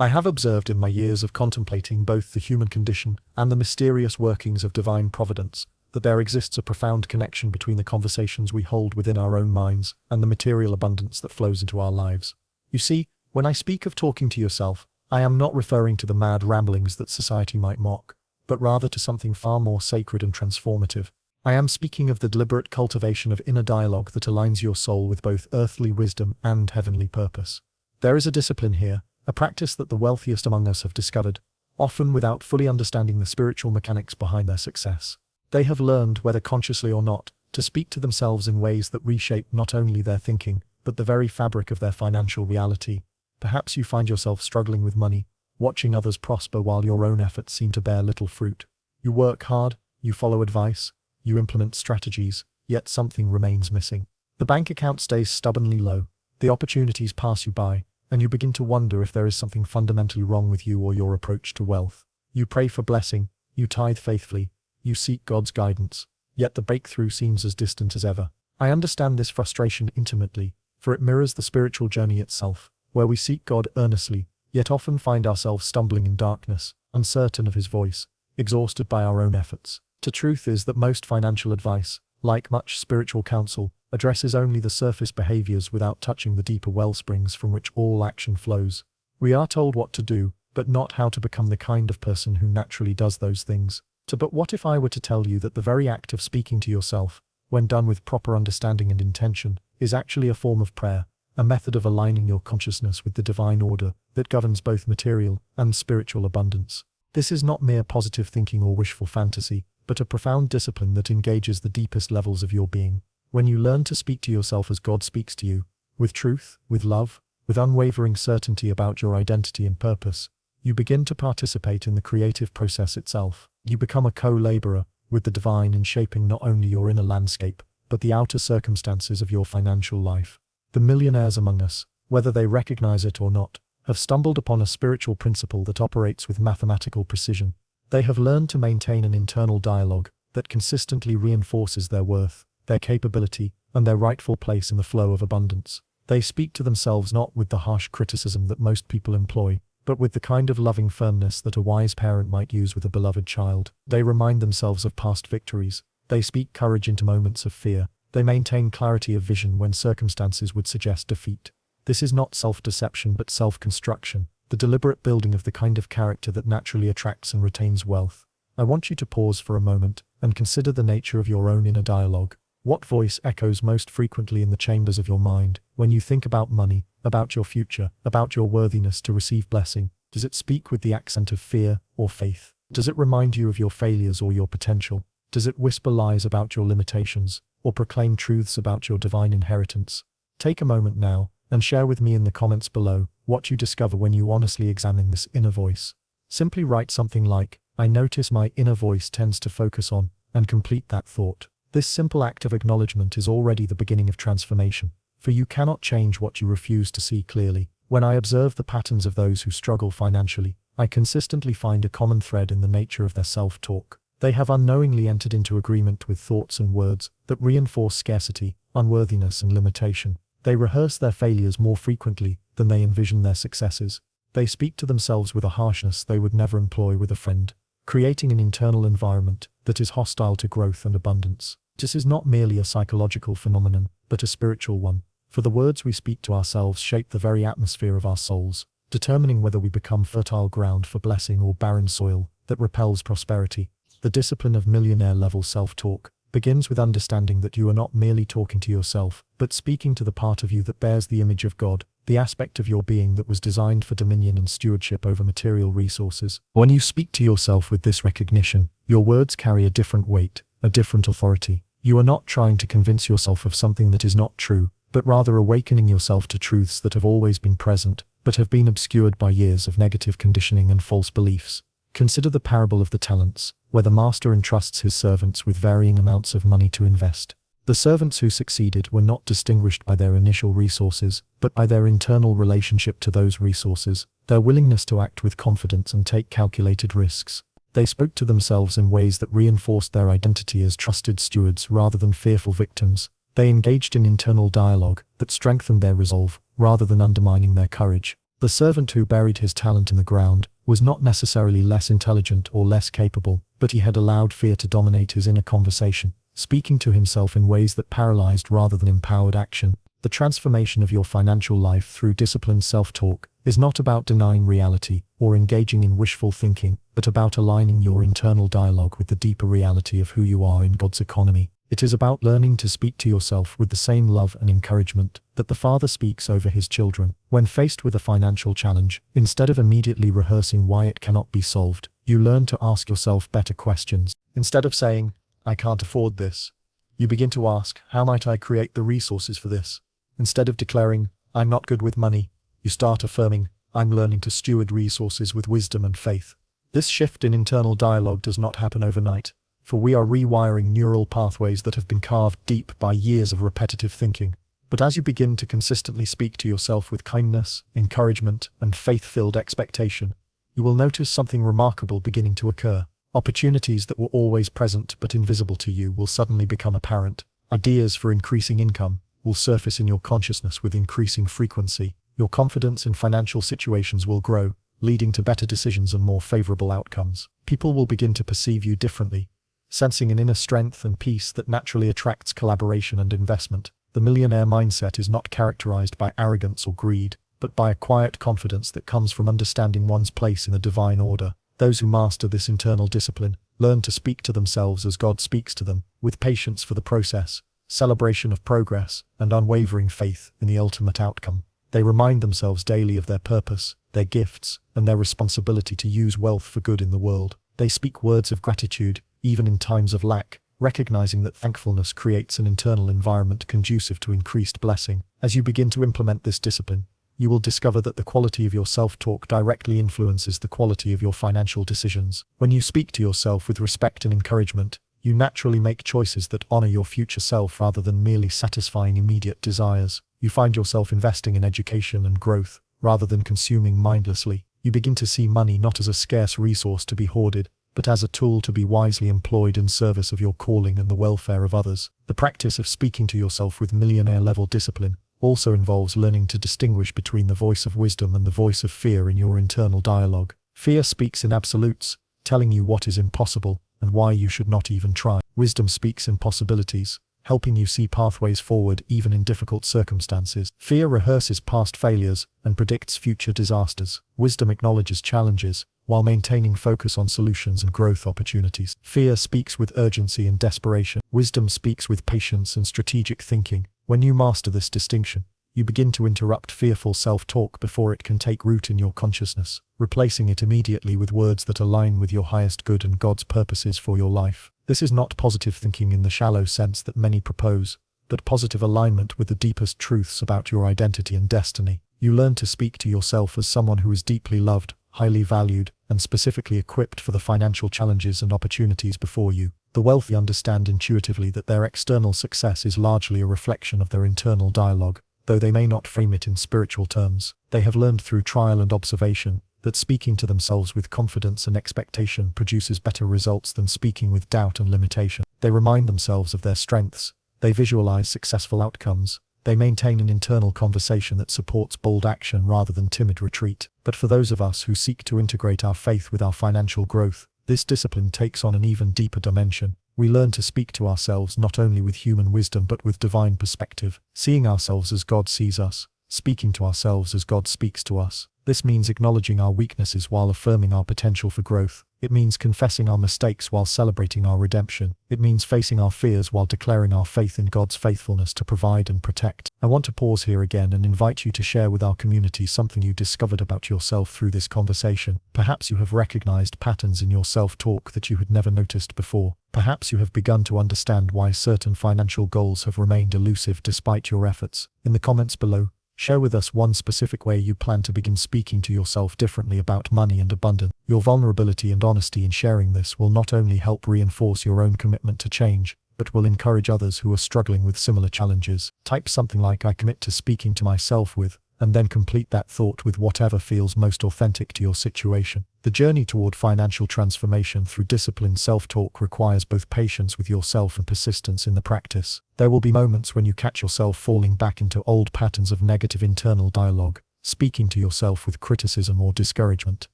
I have observed in my years of contemplating both the human condition and the mysterious workings of divine providence that there exists a profound connection between the conversations we hold within our own minds and the material abundance that flows into our lives. You see, when I speak of talking to yourself, I am not referring to the mad ramblings that society might mock, but rather to something far more sacred and transformative. I am speaking of the deliberate cultivation of inner dialogue that aligns your soul with both earthly wisdom and heavenly purpose. There is a discipline here, a practice that the wealthiest among us have discovered, often without fully understanding the spiritual mechanics behind their success. They have learned, whether consciously or not, to speak to themselves in ways that reshape not only their thinking, but the very fabric of their financial reality. Perhaps you find yourself struggling with money, watching others prosper while your own efforts seem to bear little fruit. You work hard, you follow advice, you implement strategies, yet something remains missing. The bank account stays stubbornly low, the opportunities pass you by, and you begin to wonder if there is something fundamentally wrong with you or your approach to wealth. You pray for blessing, you tithe faithfully, you seek God's guidance, yet the breakthrough seems as distant as ever. I understand this frustration intimately, for it mirrors the spiritual journey itself, where we seek God earnestly, yet often find ourselves stumbling in darkness, uncertain of His voice, exhausted by our own efforts. The truth is that most financial advice, like much spiritual counsel, addresses only the surface behaviors without touching the deeper wellsprings from which all action flows. We are told what to do, but not how to become the kind of person who naturally does those things. But what if I were to tell you that the very act of speaking to yourself, when done with proper understanding and intention, is actually a form of prayer, a method of aligning your consciousness with the divine order that governs both material and spiritual abundance? This is not mere positive thinking or wishful fantasy, but a profound discipline that engages the deepest levels of your being. When you learn to speak to yourself as God speaks to you, with truth, with love, with unwavering certainty about your identity and purpose, you begin to participate in the creative process itself. You become a co-laborer with the divine in shaping not only your inner landscape, but the outer circumstances of your financial life. The millionaires among us, whether they recognize it or not, have stumbled upon a spiritual principle that operates with mathematical precision. They have learned to maintain an internal dialogue that consistently reinforces their worth, their capability, and their rightful place in the flow of abundance. They speak to themselves not with the harsh criticism that most people employ, but with the kind of loving firmness that a wise parent might use with a beloved child. They remind themselves of past victories. They speak courage into moments of fear. They maintain clarity of vision when circumstances would suggest defeat. This is not self-deception but self-construction, the deliberate building of the kind of character that naturally attracts and retains wealth. I want you to pause for a moment and consider the nature of your own inner dialogue. What voice echoes most frequently in the chambers of your mind when you think about money, about your future, about your worthiness to receive blessing? Does it speak with the accent of fear or faith? Does it remind you of your failures or your potential? Does it whisper lies about your limitations, or proclaim truths about your divine inheritance? Take a moment now and share with me in the comments below what you discover when you honestly examine this inner voice. Simply write something like, "I notice my inner voice tends to focus on," and complete that thought. This simple act of acknowledgement is already the beginning of transformation, for you cannot change what you refuse to see clearly. When I observe the patterns of those who struggle financially, I consistently find a common thread in the nature of their self-talk. They have unknowingly entered into agreement with thoughts and words that reinforce scarcity, unworthiness, and limitation. They rehearse their failures more frequently than they envision their successes. They speak to themselves with a harshness they would never employ with a friend, creating an internal environment that is hostile to growth and abundance. This is not merely a psychological phenomenon, but a spiritual one, for the words we speak to ourselves shape the very atmosphere of our souls, determining whether we become fertile ground for blessing or barren soil that repels prosperity. The discipline of millionaire-level self-talk begins with understanding that you are not merely talking to yourself, but speaking to the part of you that bears the image of God, the aspect of your being that was designed for dominion and stewardship over material resources. When you speak to yourself with this recognition, your words carry a different weight, a different authority. You are not trying to convince yourself of something that is not true, but rather awakening yourself to truths that have always been present, but have been obscured by years of negative conditioning and false beliefs. Consider the parable of the talents, where the master entrusts his servants with varying amounts of money to invest. The servants who succeeded were not distinguished by their initial resources, but by their internal relationship to those resources, their willingness to act with confidence and take calculated risks. They spoke to themselves in ways that reinforced their identity as trusted stewards rather than fearful victims. They engaged in internal dialogue that strengthened their resolve rather than undermining their courage. The servant who buried his talent in the ground was not necessarily less intelligent or less capable, but he had allowed fear to dominate his inner conversation, speaking to himself in ways that paralyzed rather than empowered action. The transformation of your financial life through disciplined self-talk is not about denying reality or engaging in wishful thinking, but about aligning your internal dialogue with the deeper reality of who you are in God's economy. It is about learning to speak to yourself with the same love and encouragement that the Father speaks over his children. When faced with a financial challenge, instead of immediately rehearsing why it cannot be solved, you learn to ask yourself better questions. Instead of saying, "I can't afford this," you begin to ask, "How might I create the resources for this?" Instead of declaring, "I'm not good with money," you start affirming, "I'm learning to steward resources with wisdom and faith." This shift in internal dialogue does not happen overnight, for we are rewiring neural pathways that have been carved deep by years of repetitive thinking. But as you begin to consistently speak to yourself with kindness, encouragement, and faith-filled expectation, you will notice something remarkable beginning to occur. Opportunities that were always present but invisible to you will suddenly become apparent. Ideas for increasing income will surface in your consciousness with increasing frequency. Your confidence in financial situations will grow, leading to better decisions and more favorable outcomes. People will begin to perceive you differently, sensing an inner strength and peace that naturally attracts collaboration and investment. The millionaire mindset is not characterized by arrogance or greed, but by a quiet confidence that comes from understanding one's place in the divine order. Those who master this internal discipline learn to speak to themselves as God speaks to them, with patience for the process, celebration of progress, and unwavering faith in the ultimate outcome. They remind themselves daily of their purpose, their gifts, and their responsibility to use wealth for good in the world. They speak words of gratitude, even in times of lack, recognizing that thankfulness creates an internal environment conducive to increased blessing. As you begin to implement this discipline, you will discover that the quality of your self-talk directly influences the quality of your financial decisions. When you speak to yourself with respect and encouragement, you naturally make choices that honor your future self rather than merely satisfying immediate desires. You find yourself investing in education and growth, rather than consuming mindlessly. You begin to see money not as a scarce resource to be hoarded, but as a tool to be wisely employed in service of your calling and the welfare of others. The practice of speaking to yourself with millionaire-level discipline also involves learning to distinguish between the voice of wisdom and the voice of fear in your internal dialogue. Fear speaks in absolutes, telling you what is impossible and why you should not even try. Wisdom speaks in possibilities, helping you see pathways forward even in difficult circumstances. Fear rehearses past failures and predicts future disasters. Wisdom acknowledges challenges, while maintaining focus on solutions and growth opportunities. Fear speaks with urgency and desperation. Wisdom speaks with patience and strategic thinking. When you master this distinction, you begin to interrupt fearful self-talk before it can take root in your consciousness, replacing it immediately with words that align with your highest good and God's purposes for your life. This is not positive thinking in the shallow sense that many propose, but positive alignment with the deepest truths about your identity and destiny. You learn to speak to yourself as someone who is deeply loved, highly valued, and specifically equipped for the financial challenges and opportunities before you. The wealthy understand intuitively that their external success is largely a reflection of their internal dialogue. Though they may not frame it in spiritual terms, they have learned through trial and observation that speaking to themselves with confidence and expectation produces better results than speaking with doubt and limitation. They remind themselves of their strengths, they visualize successful outcomes, they maintain an internal conversation that supports bold action rather than timid retreat. But for those of us who seek to integrate our faith with our financial growth, this discipline takes on an even deeper dimension. We learn to speak to ourselves not only with human wisdom but with divine perspective, seeing ourselves as God sees us, speaking to ourselves as God speaks to us. This means acknowledging our weaknesses while affirming our potential for growth. It means confessing our mistakes while celebrating our redemption. It means facing our fears while declaring our faith in God's faithfulness to provide and protect. I want to pause here again and invite you to share with our community something you discovered about yourself through this conversation. Perhaps you have recognized patterns in your self-talk that you had never noticed before. Perhaps you have begun to understand why certain financial goals have remained elusive despite your efforts. In the comments below, share with us one specific way you plan to begin speaking to yourself differently about money and abundance. Your vulnerability and honesty in sharing this will not only help reinforce your own commitment to change, but will encourage others who are struggling with similar challenges. Type something like "I commit to speaking to myself with," and then complete that thought with whatever feels most authentic to your situation. The journey toward financial transformation through disciplined self-talk requires both patience with yourself and persistence in the practice. There will be moments when you catch yourself falling back into old patterns of negative internal dialogue, speaking to yourself with criticism or discouragement.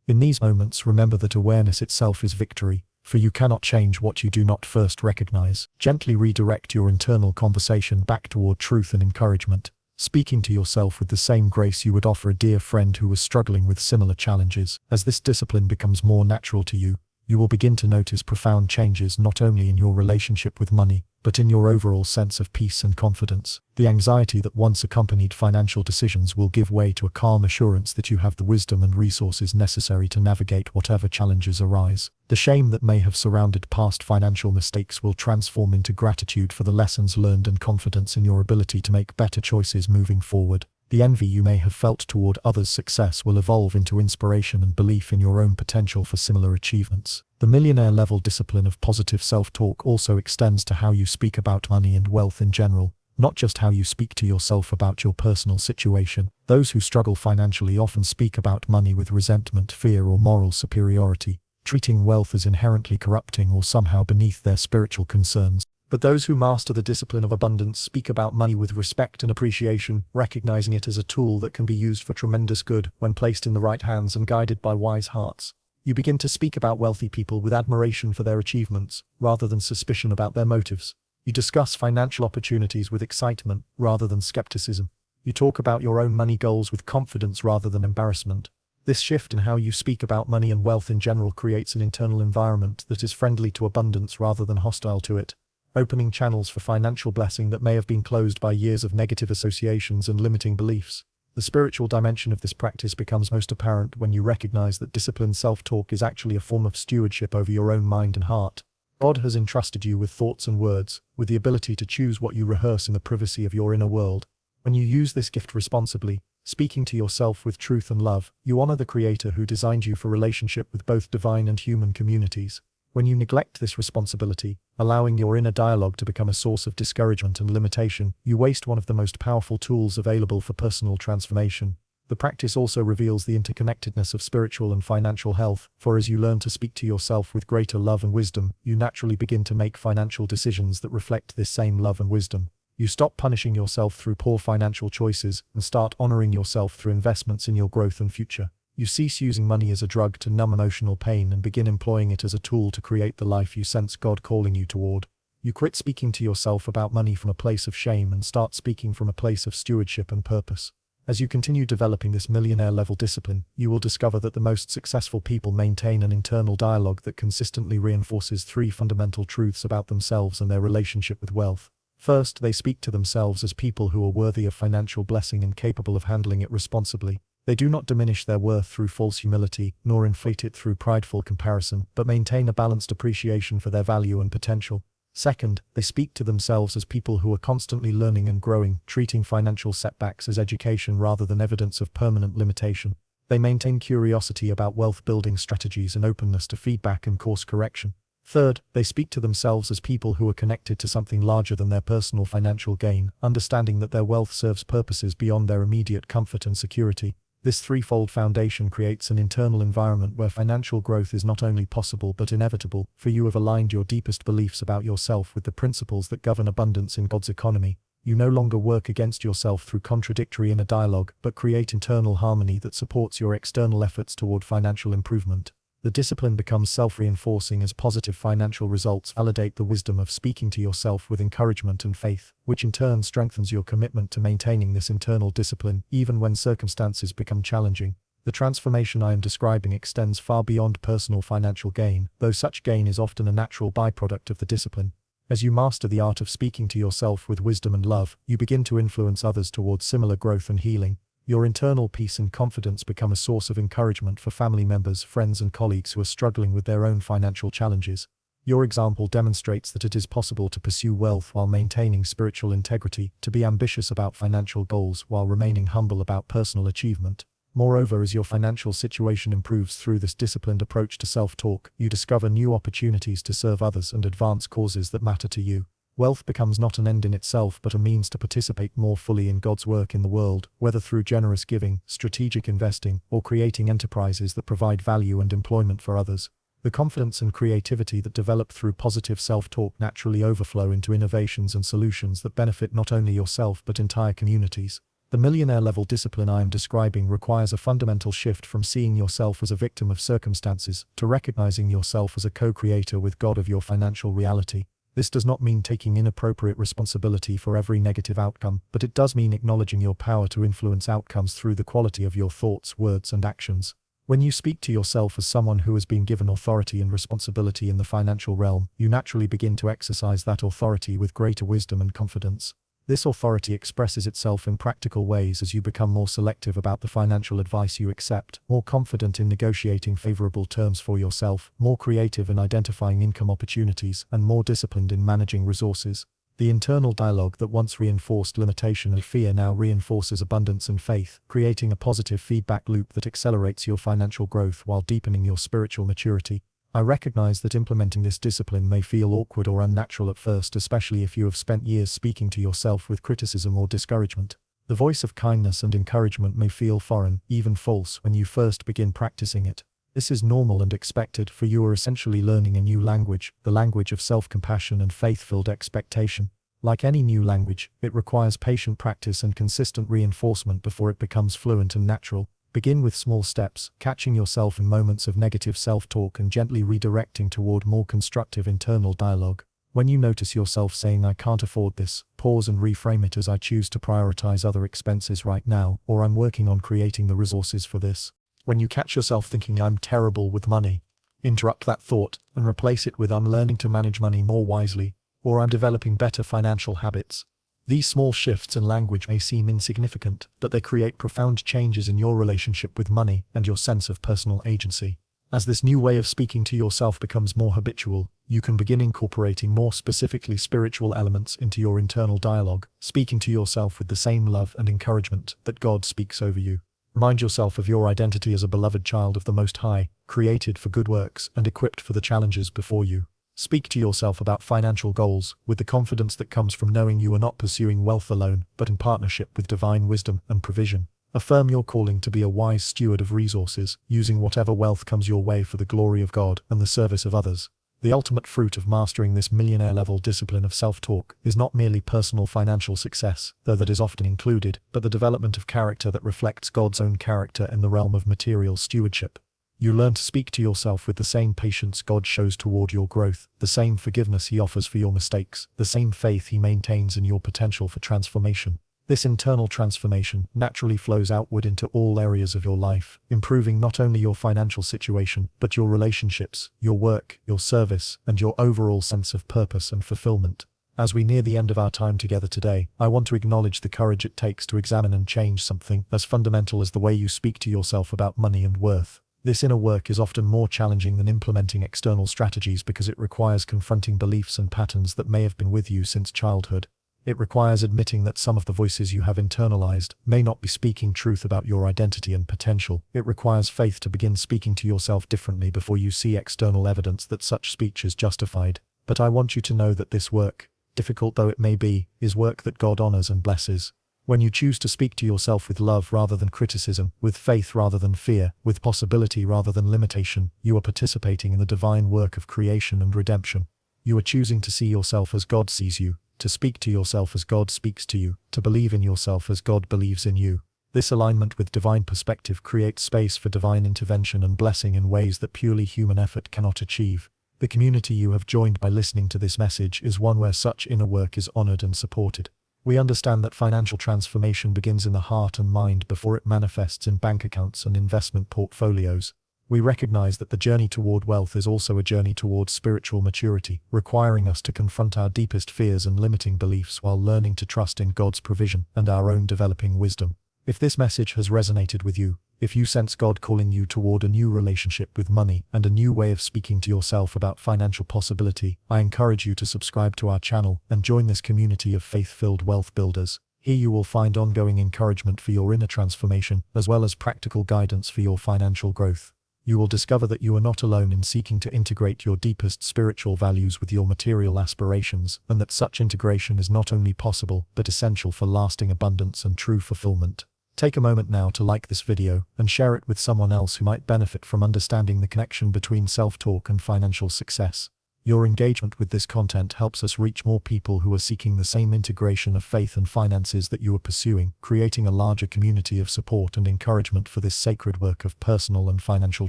In these moments, remember that awareness itself is victory, for you cannot change what you do not first recognize. Gently redirect your internal conversation back toward truth and encouragement, speaking to yourself with the same grace you would offer a dear friend who was struggling with similar challenges. As this discipline becomes more natural to you, you will begin to notice profound changes not only in your relationship with money, but in your overall sense of peace and confidence. The anxiety that once accompanied financial decisions will give way to a calm assurance that you have the wisdom and resources necessary to navigate whatever challenges arise. The shame that may have surrounded past financial mistakes will transform into gratitude for the lessons learned and confidence in your ability to make better choices moving forward. The envy you may have felt toward others' success will evolve into inspiration and belief in your own potential for similar achievements. The millionaire-level discipline of positive self-talk also extends to how you speak about money and wealth in general, not just how you speak to yourself about your personal situation. Those who struggle financially often speak about money with resentment, fear, or moral superiority, treating wealth as inherently corrupting or somehow beneath their spiritual concerns. But those who master the discipline of abundance speak about money with respect and appreciation, recognizing it as a tool that can be used for tremendous good when placed in the right hands and guided by wise hearts. You begin to speak about wealthy people with admiration for their achievements, rather than suspicion about their motives. You discuss financial opportunities with excitement, rather than skepticism. You talk about your own money goals with confidence rather than embarrassment. This shift in how you speak about money and wealth in general creates an internal environment that is friendly to abundance rather than hostile to it, opening channels for financial blessing that may have been closed by years of negative associations and limiting beliefs. The spiritual dimension of this practice becomes most apparent when you recognize that disciplined self-talk is actually a form of stewardship over your own mind and heart. God has entrusted you with thoughts and words, with the ability to choose what you rehearse in the privacy of your inner world. When you use this gift responsibly, speaking to yourself with truth and love, you honor the Creator who designed you for relationship with both divine and human communities. When you neglect this responsibility, allowing your inner dialogue to become a source of discouragement and limitation, you waste one of the most powerful tools available for personal transformation. The practice also reveals the interconnectedness of spiritual and financial health, for as you learn to speak to yourself with greater love and wisdom, you naturally begin to make financial decisions that reflect this same love and wisdom. You stop punishing yourself through poor financial choices and start honoring yourself through investments in your growth and future. You cease using money as a drug to numb emotional pain and begin employing it as a tool to create the life you sense God calling you toward. You quit speaking to yourself about money from a place of shame and start speaking from a place of stewardship and purpose. As you continue developing this millionaire-level discipline, you will discover that the most successful people maintain an internal dialogue that consistently reinforces three fundamental truths about themselves and their relationship with wealth. First, they speak to themselves as people who are worthy of financial blessing and capable of handling it responsibly. They do not diminish their worth through false humility, nor inflate it through prideful comparison, but maintain a balanced appreciation for their value and potential. Second, they speak to themselves as people who are constantly learning and growing, treating financial setbacks as education rather than evidence of permanent limitation. They maintain curiosity about wealth-building strategies and openness to feedback and course correction. Third, they speak to themselves as people who are connected to something larger than their personal financial gain, understanding that their wealth serves purposes beyond their immediate comfort and security. This threefold foundation creates an internal environment where financial growth is not only possible but inevitable, for you have aligned your deepest beliefs about yourself with the principles that govern abundance in God's economy. You no longer work against yourself through contradictory inner dialogue, but create internal harmony that supports your external efforts toward financial improvement. The discipline becomes self-reinforcing as positive financial results validate the wisdom of speaking to yourself with encouragement and faith, which in turn strengthens your commitment to maintaining this internal discipline, even when circumstances become challenging. The transformation I am describing extends far beyond personal financial gain, though such gain is often a natural byproduct of the discipline. As you master the art of speaking to yourself with wisdom and love, you begin to influence others towards similar growth and healing. Your internal peace and confidence become a source of encouragement for family members, friends, and colleagues who are struggling with their own financial challenges. Your example demonstrates that it is possible to pursue wealth while maintaining spiritual integrity, to be ambitious about financial goals while remaining humble about personal achievement. Moreover, as your financial situation improves through this disciplined approach to self-talk, you discover new opportunities to serve others and advance causes that matter to you. Wealth becomes not an end in itself but a means to participate more fully in God's work in the world, whether through generous giving, strategic investing, or creating enterprises that provide value and employment for others. The confidence and creativity that develop through positive self-talk naturally overflow into innovations and solutions that benefit not only yourself but entire communities. The millionaire-level discipline I am describing requires a fundamental shift from seeing yourself as a victim of circumstances to recognizing yourself as a co-creator with God of your financial reality. This does not mean taking inappropriate responsibility for every negative outcome, but it does mean acknowledging your power to influence outcomes through the quality of your thoughts, words, and actions. When you speak to yourself as someone who has been given authority and responsibility in the financial realm, you naturally begin to exercise that authority with greater wisdom and confidence. This authority expresses itself in practical ways as you become more selective about the financial advice you accept, more confident in negotiating favorable terms for yourself, more creative in identifying income opportunities, and more disciplined in managing resources. The internal dialogue that once reinforced limitation and fear now reinforces abundance and faith, creating a positive feedback loop that accelerates your financial growth while deepening your spiritual maturity. I recognize that implementing this discipline may feel awkward or unnatural at first, especially if you have spent years speaking to yourself with criticism or discouragement. The voice of kindness and encouragement may feel foreign, even false, when you first begin practicing it. This is normal and expected, for you are essentially learning a new language, the language of self-compassion and faith-filled expectation. Like any new language, it requires patient practice and consistent reinforcement before it becomes fluent and natural. Begin with small steps, catching yourself in moments of negative self-talk and gently redirecting toward more constructive internal dialogue. When you notice yourself saying "I can't afford this," pause and reframe it as "I choose to prioritize other expenses right now," or "I'm working on creating the resources for this." When you catch yourself thinking "I'm terrible with money," interrupt that thought and replace it with "I'm learning to manage money more wisely," or "I'm developing better financial habits." These small shifts in language may seem insignificant, but they create profound changes in your relationship with money and your sense of personal agency. As this new way of speaking to yourself becomes more habitual, you can begin incorporating more specifically spiritual elements into your internal dialogue, speaking to yourself with the same love and encouragement that God speaks over you. Remind yourself of your identity as a beloved child of the Most High, created for good works and equipped for the challenges before you. Speak to yourself about financial goals with the confidence that comes from knowing you are not pursuing wealth alone, but in partnership with divine wisdom and provision. Affirm your calling to be a wise steward of resources, using whatever wealth comes your way for the glory of God and the service of others. The ultimate fruit of mastering this millionaire-level discipline of self-talk is not merely personal financial success, though that is often included, but the development of character that reflects God's own character in the realm of material stewardship. You learn to speak to yourself with the same patience God shows toward your growth, the same forgiveness He offers for your mistakes, the same faith He maintains in your potential for transformation. This internal transformation naturally flows outward into all areas of your life, improving not only your financial situation, but your relationships, your work, your service, and your overall sense of purpose and fulfillment. As we near the end of our time together today, I want to acknowledge the courage it takes to examine and change something as fundamental as the way you speak to yourself about money and worth. This inner work is often more challenging than implementing external strategies because it requires confronting beliefs and patterns that may have been with you since childhood. It requires admitting that some of the voices you have internalized may not be speaking truth about your identity and potential. It requires faith to begin speaking to yourself differently before you see external evidence that such speech is justified. But I want you to know that this work, difficult though it may be, is work that God honors and blesses. When you choose to speak to yourself with love rather than criticism, with faith rather than fear, with possibility rather than limitation, you are participating in the divine work of creation and redemption. You are choosing to see yourself as God sees you, to speak to yourself as God speaks to you, to believe in yourself as God believes in you. This alignment with divine perspective creates space for divine intervention and blessing in ways that purely human effort cannot achieve. The community you have joined by listening to this message is one where such inner work is honored and supported. We understand that financial transformation begins in the heart and mind before it manifests in bank accounts and investment portfolios. We recognize that the journey toward wealth is also a journey toward spiritual maturity, requiring us to confront our deepest fears and limiting beliefs while learning to trust in God's provision and our own developing wisdom. If this message has resonated with you, if you sense God calling you toward a new relationship with money and a new way of speaking to yourself about financial possibility, I encourage you to subscribe to our channel and join this community of faith-filled wealth builders. Here you will find ongoing encouragement for your inner transformation, as well as practical guidance for your financial growth. You will discover that you are not alone in seeking to integrate your deepest spiritual values with your material aspirations, and that such integration is not only possible, but essential for lasting abundance and true fulfillment. Take a moment now to like this video and share it with someone else who might benefit from understanding the connection between self-talk and financial success. Your engagement with this content helps us reach more people who are seeking the same integration of faith and finances that you are pursuing, creating a larger community of support and encouragement for this sacred work of personal and financial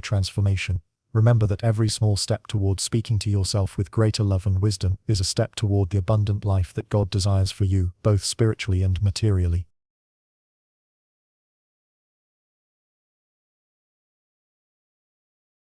transformation. Remember that every small step toward speaking to yourself with greater love and wisdom is a step toward the abundant life that God desires for you, both spiritually and materially.